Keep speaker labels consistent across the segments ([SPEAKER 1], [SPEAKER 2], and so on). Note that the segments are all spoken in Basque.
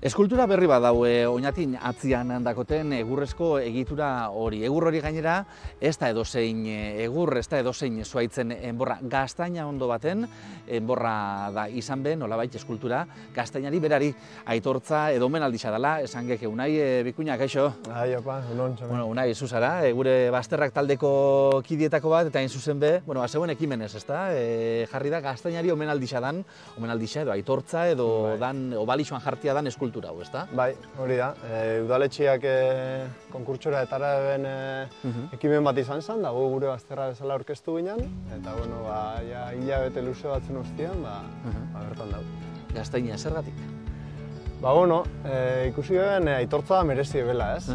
[SPEAKER 1] Eskultura berri bat daue Oñatin atzian dakoten egurrezko egitura hori. Egur hori gainera ez da edozein egur, ez da edozein zuaitzen enborra. Gaztaina ondo baten enborra da izan ben, nolabait eskultura, gaztainari berari aitortza edo omenaldia dela, esan geke Unai Bikuña, kaixo?
[SPEAKER 2] Ai, opa, unon, txamen.
[SPEAKER 1] Bueno, Unai, zuzara, gure bazterrak taldeko kidietako bat, eta hain zuzen be, zeuen ekimenez, ezta? Jarri da gaztainari omenaldia dan, omenaldia edo aitortza edo dan, obalixoan jartia dan eskultura hau, ezta?
[SPEAKER 2] Bai, hori da. Udaletxeak konkurtsora etara eben ekimen bat izan zen, dago gure bazterra bezala aurkeztu ginen, eta bueno, hilabete luze batzen ostean, bertan dago.
[SPEAKER 1] Gaztaina, zergatik?
[SPEAKER 2] Ba, bueno, ikusi geben aitortza merezi bela, ez?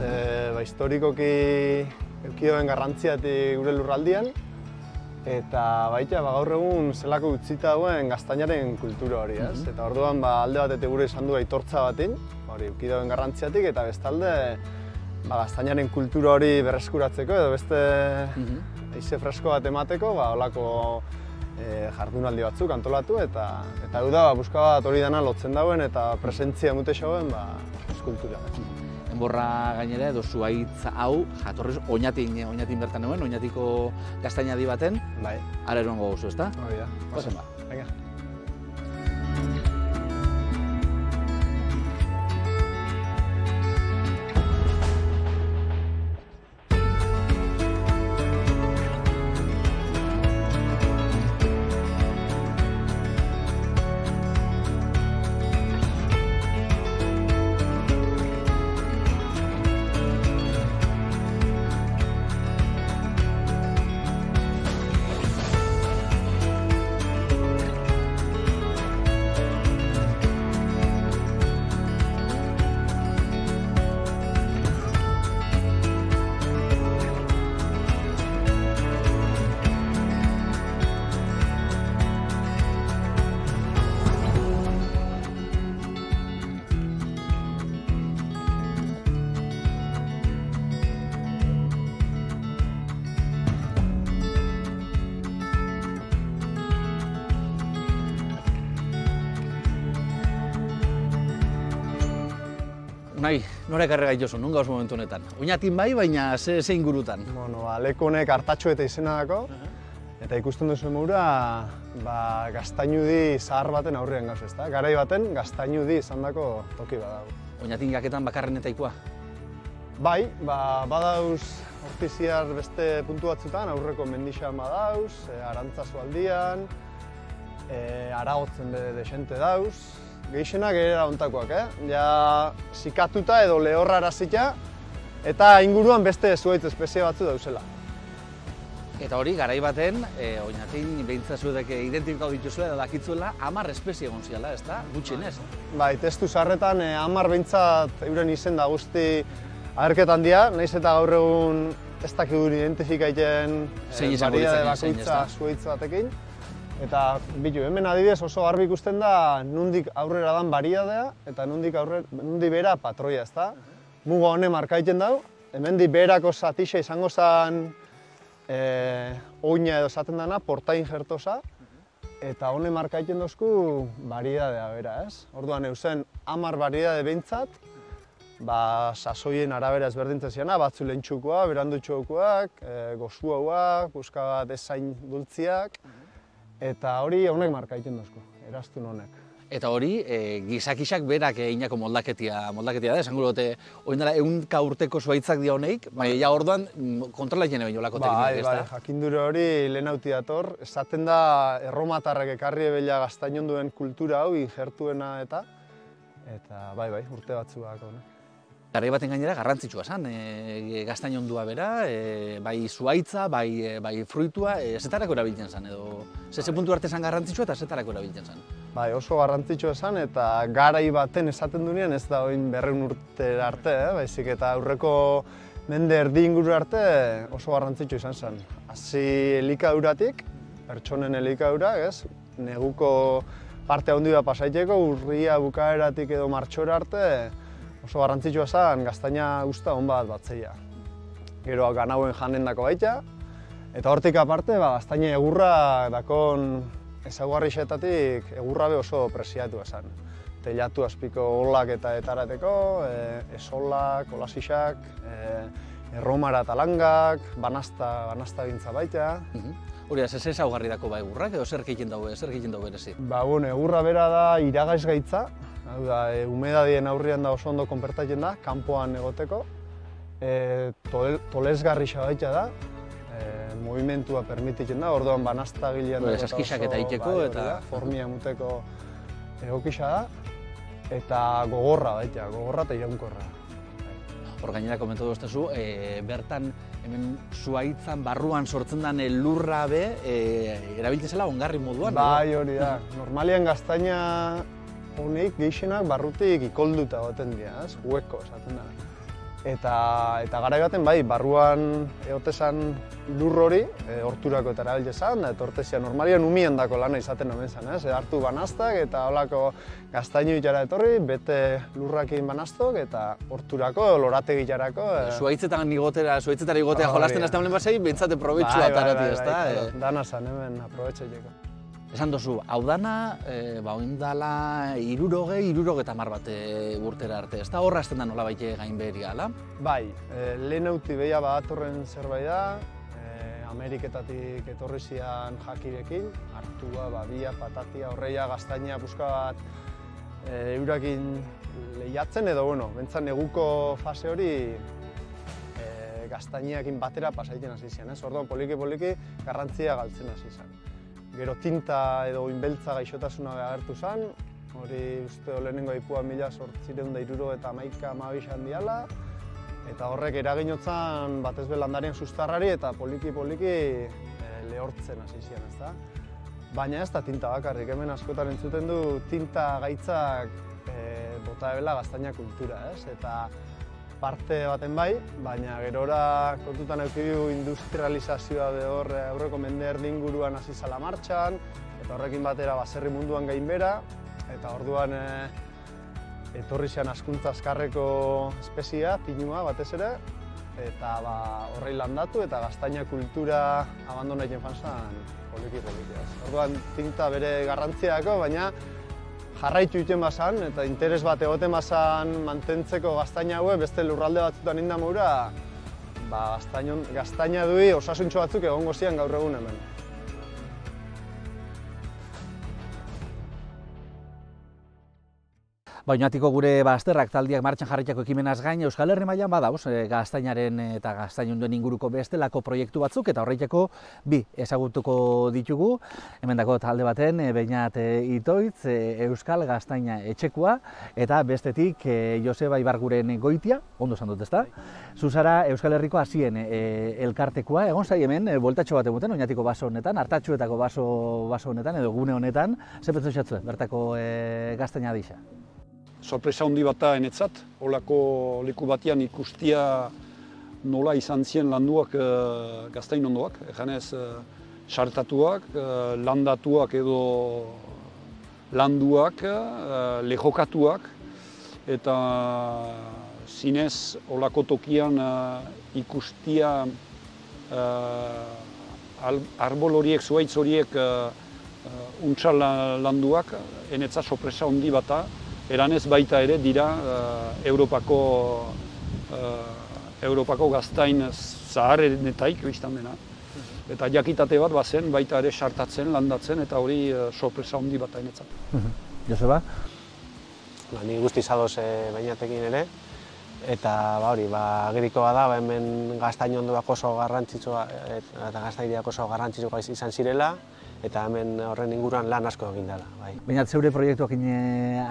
[SPEAKER 2] Historikoki eukidoen garrantziatik gure lurraldian, eta baita gaur egun zelako utzita dagoen gaztainaren kultura hori, ez? Eta orduan alde batetik gure izan du aitortza batin, hori eukidoen garrantziatik, eta bestalde gaztainaren kultura hori berreskuratzeko edo beste haize fresko bat emateko, holako jardunaldi batzuk antolatu, eta hau da, buska bat hori dena lotzen dauen eta presentzia mute xauen eskultura.
[SPEAKER 1] Enborra gainera edo zuaitz hau jatorriz Oñatin bertan nuen, Oñatiko gaztainadi baten, ara eroango gozu, ezta?
[SPEAKER 2] Hori da.
[SPEAKER 1] Pasen ba.
[SPEAKER 2] Venga.
[SPEAKER 1] Unai, nora ekarri gaitozu, nun gauz momentu honetan? Oñatin bai, baina ze ingurutan?
[SPEAKER 2] Bueno, leku honek Artatxo eta izena dako, eta ikusten duzu emura gaztainudi zahar baten aurrean gauz, ezta? Garai baten gaztainudi izan dako toki badago.
[SPEAKER 1] Oñatin jaketan bakarren eta ikua?
[SPEAKER 2] Bai, badauz hortiziar beste puntu batzutan, aurreko mendixan badauz, Arantzazu aldian, Aragotzen desente dauz, gehixenak ere ontakoak, ja sikatuta edo lehorra arazita, eta inguruan beste zuaitz espezie batzu dauzela.
[SPEAKER 1] Eta hori, garai baten, Oñatin behintzazuedek identifikatu dituzue edo dakitzuela 10 espezie egon ziala, ezta? Gutxienez.
[SPEAKER 2] Bai, testu zaharretan 10 behintzat euren izen da guzti agerketan dira, nahiz eta gaur egun ez dakigun identifikaiten variedade bakoitza zuaitz batekin. Eta bitu, hemen adibidez oso garbi ikusten da nondik aurrera dan variedadea eta nondik behera patroia, ezta? Muga honen markaiten dau, hemendik beherako zatixa izango zen oina edo esaten dana, portain jertosa, eta honen markaiten dozku variedadea bera, ez? Orduan eusen 10 variedade behintzat, sasoien arabera ezberdintzen ziana, batzu lehentxukoak, berandutxukoak, gozuauak, buska bat ezain dultziak, eta hori honek markaiten dozko, eraztun honek.
[SPEAKER 1] Eta hori, gizakisak berak inako moldaketia da, esango dute, hori dela 100 urteko zuaitzak dia honeik, baina orduan kontrolatzen egin olako teknik, ezta?
[SPEAKER 2] Bai, jakindure hori lehen hauti dator, esaten da erromatarrak ekarri ebela gaztainonduen kultura hau, injertuena eta bai, urte batzuak honek.
[SPEAKER 1] Garai baten gainera garrantzitsua zen, gaztainondua bera, bai zuaitza, bai fruitua, zetarako erabiltzen zen, edo ze puntu arte zen garrantzitsua eta zetarako erabiltzen zen?
[SPEAKER 2] Bai, oso garrantzitsua zen eta garai baten esaten duenean ez da oin 200 urte arte, baizik eta aurreko mende erdi inguru arte oso garrantzitsua izan zen. Hasi elikaduratik, pertsonen elikadura, neguko parte handi bat pasaiteko, urria bukaeratik edo martxora arte, oso garrantzitsua zen gaztaina usta hon bat batzeia. Gero ganauen janen dako baita, eta hortik aparte gaztaina egurra dakon ezaugarrixetatik egurra be oso presiatu esan. teilatu azpiko olak eta etarateko, esolak, olasisak, erromara talangak, banasta gintza baita.
[SPEAKER 1] Hori, ez ezaugarri dako ba egurrak, edo zer egiten dago berezi?
[SPEAKER 2] Egurra bera da iragaiz gaitza, hau da, humedadien aurrian da oso ondo konpertatzen da, kanpoan egoteko. Tolesgarrixa baita da, movimentua permititzen da, orduan banasta gilean da
[SPEAKER 1] eskisak eta iteko eta
[SPEAKER 2] formia muteko egokisa da, eta gogorra baita, gogorra eta iraunkorra.
[SPEAKER 1] Hor gainera komentatu duztezu, bertan hemen zuhaitzan barruan sortzen den lurra be, erabiltzen zela ongarri moduan.
[SPEAKER 2] Bai, hori da. Normalian gaztaina honek gehienak barrutik ikolduta goten dira, hueko esaten da. Eta garai baten bai, barruan egotezan lur hori, horturako eta erabiltzen, da etortezia normalian umien dako lana izaten omen zen, hartu banastak eta holako gaztaino itara etorri, bete lurrakin banastok eta horturako, lorategi jarako.
[SPEAKER 1] Zuhaitzetara igotea jolasten azten honen basei, bintzate probetxua atarati, ezta?
[SPEAKER 2] Dana zan hemen aprobetxaileko.
[SPEAKER 1] Esan dozu, hau dana, oindala 60 bat urtera arte, ez da horra azten da nola baite gainbeheri gala?
[SPEAKER 2] Bai, lehen hauti behia badatorren zerbait da, Ameriketatik etorri zian jakirekin, hartua, babia, patatia, horreia, gaztaina, puska bat eurakin lehiatzen edo, bentsat neguko fase hori gaztainakin batera pasaiten hasi zian, orduan poliki garrantzia galtzen hasi zen. Gero tinta edo oinbeltza gaixotasuna agertu zen, hori uste lehenengo aipua 1871 diala, eta horrek eraginotzan batez be landarien sustarrari eta poliki lehortzen hasi zian, ezta? Baina ez da tinta bakarrik, hemen askotan entzuten du tinta gaitzak bota ebela gaztaina kultura, ez? Eta parte baten bai, baina gerora kontutan eukidu industrializazioa hor aurreko mende erdi inguruan hasi zala martxan, eta horrekin batera baserri munduan gainbera, eta orduan etorri zean hazkuntza azkarreko espeziea, pinua batez ere, eta horrei landatu eta gaztaina kultura abandona egiten fanzan poliki. Orduan tinta bere garrantziako, baina jarraitu egiten bazan, eta interes bat egoten bazan mantentzeko gaztaina haue, beste lurralde batzutan inda maura, gaztaina dui osasuntxo batzuk egongo zian gaur egun hemen.
[SPEAKER 1] Oñatiko gure bazterrak taldiak martxan jarritako ekimenaz gain, Euskal Herri mailan badauz gaztainaren eta gaztainunduen inguruko bestelako proiektu batzuk, eta horretako bi ezagutuko ditugu. Hemendako talde baten, Beñat Itoitz, Euskal Gaztaina Etxekua, eta bestetik Joseba Ibarguren Goitia, ondo esan dut ezta? Zuzara Euskal Herriko hasien elkartekoa, egon zai hemen, bueltatxo bat egiten, Oñatiko baso honetan, hartatxuetako baso honetan, edo gune honetan, ze pentsatzen bertako gaztaina disa?
[SPEAKER 3] Sorpresa handi bat da enetzat, holako leku batean ikustia nola izan zien landuak gaztain ondoak, eganez sartatuak, landatuak edo landuak, lehokatuak, eta zinez holako tokian ikustia arbol horiek, zuhaitz horiek untsal landuak, enetzat sorpresa handi bat da. Eranez baita ere dira Europako gaztain zaharrenetaik biztan dena. Eta jakitate bat bazen baita ere sartatzen, landatzen, eta hori sorpresa handi bat enetzat.
[SPEAKER 1] Joseba?
[SPEAKER 4] Ni guztiz adoz Beñatekin ere, eta agerikoa da hemen gaztain ondoak oso garrantzitsua eta gaztairiak oso garrantzitsua izan zirela, eta hemen horren inguruan lan asko egin dela.
[SPEAKER 1] Beñat, zeure proiektuakin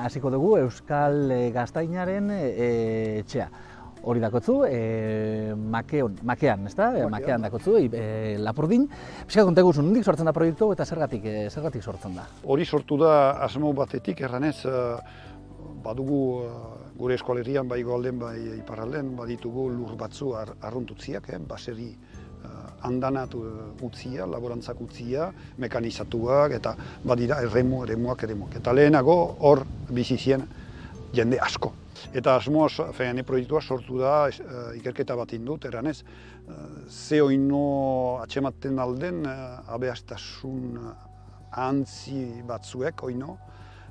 [SPEAKER 1] hasiko dugu, Euskal Gaztainaren etxea. Hori dakotzu, Makean, ezta? Makean dakotzu, Lapurdin. Pixka konteguzun, nondik sortzen da proiektu eta zergatik sortzen da?
[SPEAKER 3] Hori sortu da asmo batetik, erranez, badugu gure eskoalerian, bai goalden, bai iparralden, baditugu lur batzu arruntutziak, baserri handanat utzia, laborantzak utzia, mekanizatuak, eta badira eremuak. Eta lehenago hor bizi zien jende asko. Eta asmoaz, proiektua sortu da, ikerketa bat indut, eranez, ze oino atxematen alden abeastasun ahantzi batzuek oino,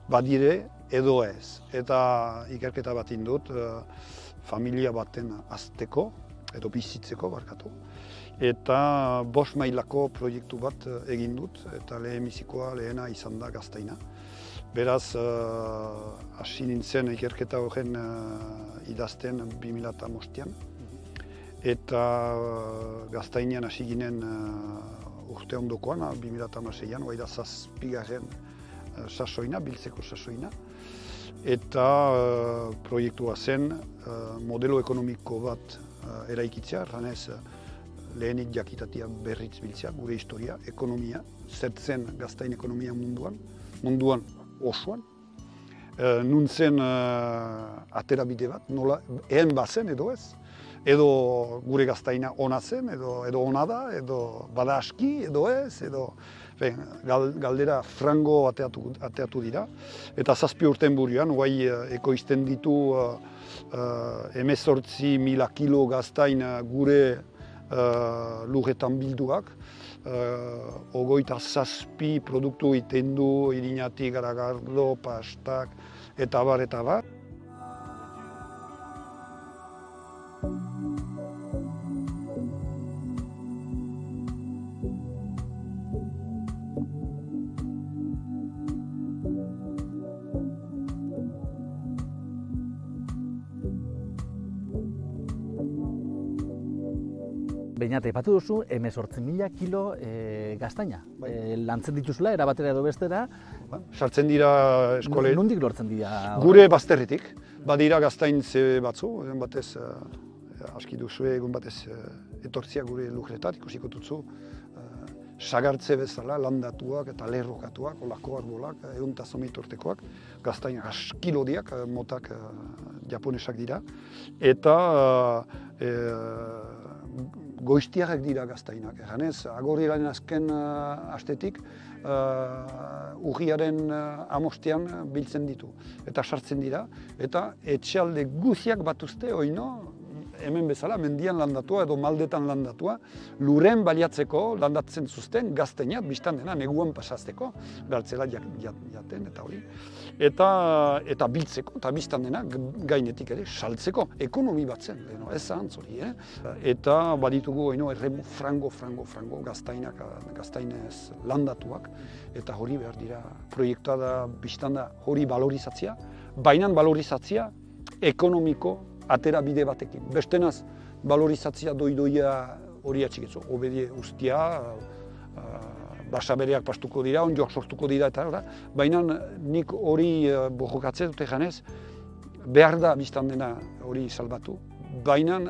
[SPEAKER 3] badire edo ez. Eta ikerketa bat indut, familia baten azteko, edo bizitzeko barkatu. Eta 5 mailako proiektu bat egin dut, eta lehena izan da Gaztaina. Beraz, hasi nintzen ikerketa horren idazten 2005an. Eta Gaztainean hasi ginen urte ondokoan, 2006an, hori da 7. sasoina, biltzeko sasoina. Eta proiektua zen modelo ekonomiko bat eraikitzea, erranez lehenik jakitatia berriz biltzea, gure historia, ekonomia, zertzen Gaztain ekonomia munduan osoan. Nuntzen aterabide bat, nola, ehen bazen edo ez, edo gure Gaztaina ona zen, edo ona da, edo bada aski, edo ez, edo galdera frango ateatu dira. Eta 7 urten buruan, guai ekoizten ditu 18.000 kilo Gaztain gure lurretan bilduak. 27 produktu iten du, irinatik, garagardo, pastak, eta bar, eta bar.
[SPEAKER 1] Beñat, aipatu duzu, 18.000 kilo gaztaina. Lantzen dituzula, erabatera edo bestera.
[SPEAKER 3] Sartzen dira eskolen.
[SPEAKER 1] Nondik lortzen dira?
[SPEAKER 3] Gure bazterretik. Badira gaztaintze batzu, egun batez, aski duzu egun batez etortzia gure lurretat, ikusiko dutzu. Sagartze bezala, landatuak eta lerrokatuak, olako arbolak, 108 urtekoak, Gaztain askilodiak, motak japonesak dira. Eta goiztiarrak dira Gaztainak. Eganez, agorrilaren azken astetik, urriaren 15an biltzen ditu. Eta sartzen dira, eta etxealde guziak batuzte, oino, hemen bezala, mendian landatua edo maldetan landatua, luren baliatzeko landatzen zuzten Gaztainat, biztan dena, neguan pasazteko, galtzela jaten eta hori. Eta biltzeko, eta biztan dena, gainetik ere, saltzeko, ekonomi bat zen, ez zahantz hori. Eta baditugu, erremu frango, Gaztainez landatuak, eta hori behar dira, proiektua da, biztan da, hori valorizatzia, baina valorizatzia ekonomiko, atera bide batekin. Bestenaz, valorizatzia doidoia hori atxiketzu. Obedie ustia, basabereak pastuko dira, onjoak sortuko dira eta hori. Baina nik hori bojokatzen dute janez, behar da biztan dena hori salbatu. Baina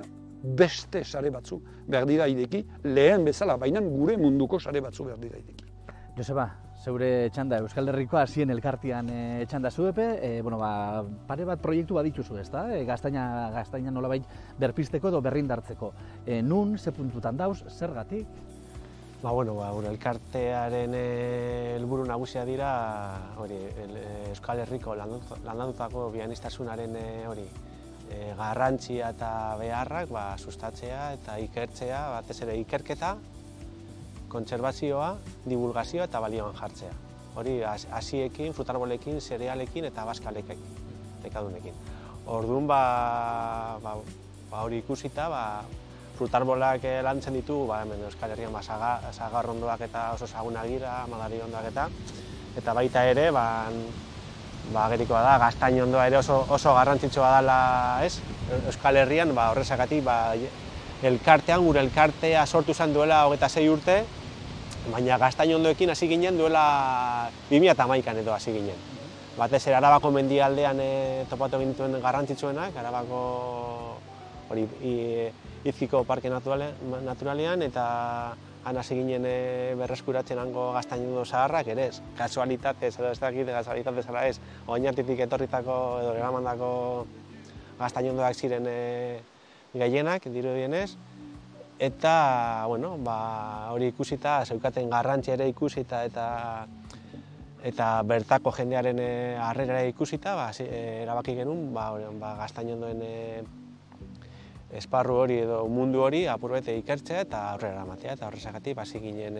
[SPEAKER 3] beste sare batzu behar dira ideki, lehen bezala, baina gure munduko sare batzu behar dira ideki.
[SPEAKER 1] Joseba, zeure txanda, Euskal Herriko hasien elkartean txanda zuepe, pare bat proiektu badituzu, ezta? Gaztaina nolabait berpizteko edo berrindartzeko. Nun, ze puntutan dauz, zergatik?
[SPEAKER 4] Gure elkartearen helburu nagusia dira Euskal Herriko landatutako bianistasunaren garrantzia eta beharrak sustatzea eta ikertzea, batez ere ikerketa, kontserbazioa, divulgazioa eta balioan jartzea. Hori hasiekin, frutarbolekin, zerealekin eta baskalekin. Orduan, hori ikusita, frutarbolak lantzen ditu, hemen Euskal Herrian sagarrondoak eta oso zagunak dira, madariondoak eta baita ere, agerikoa da, gaztainondoa ere oso garrantzitsua dela, Euskal Herrian, horrezagatik, gure elkartea sortu zen duela 26 urte, baina Gaztainondoekin hasi ginen duela 2011an edo hasi ginen. Batez ere Arabako mendialdean topatu gintuen garrantzitsuenak, Arabako Izkiko Parke Naturalean, eta han hasi ginen berreskuratzen hango Gaztainondo zaharrak ere ez. Kasualitatez edo ez dakit, kasualitatez ala ez, Oñatitik etorritako edo eramandako Gaztainondoak ziren gehienak, dirudienez. Eta, hori ikusita, zeukaten garrantzia ere ikusita eta bertako jendearen harrera ikusita, erabaki genuen, Gaztainondoen esparru hori edo mundu hori apurbete ikertzea eta aurrera eramatea. Eta horrezagatik, hasi ginen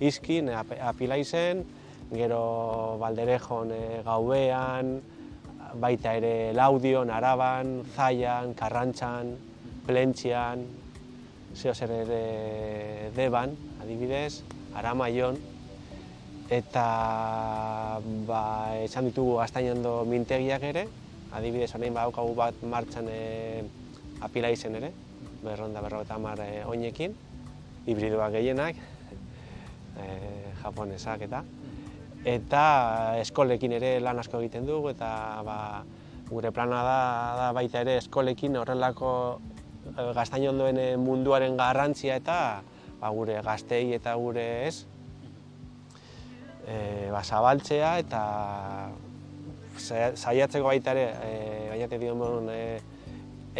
[SPEAKER 4] Izkin, Apilaizen, gero Valderejon Gaubean, baita ere Laudion, Araban, Zaian, Karrantxan, Plentxian, zeo zer ere Deban, adibidez, Aramaion, eta esan ditugu Gaztainondo mintegiak ere, adibidez orain badaukagu bat martxan Apilaizen ere, 250 oinekin, hibridoak gehienak, japonesak eta eskolekin ere lan asko egiten dugu, eta gure plana da baita ere eskolekin horrelako Gaztainondoen munduaren garrantzia eta gure gaztei eta gure zabaltzea eta saiatzeko baita ere,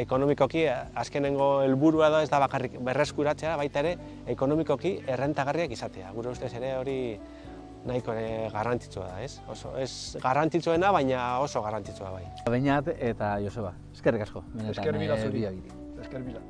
[SPEAKER 4] ekonomikoki azkenengo helburua da ez da bakarrik berreskuratzea, baita ere ekonomikoki errentagarriak izatea. Gure ustez ere hori nahiko garrantzitsua da, ez? Ez garrantzitsuena, baina oso garrantzitsua bai.
[SPEAKER 1] Beñat eta Joseba, eskerrik asko.
[SPEAKER 3] Esker mila zuri. Esker mila.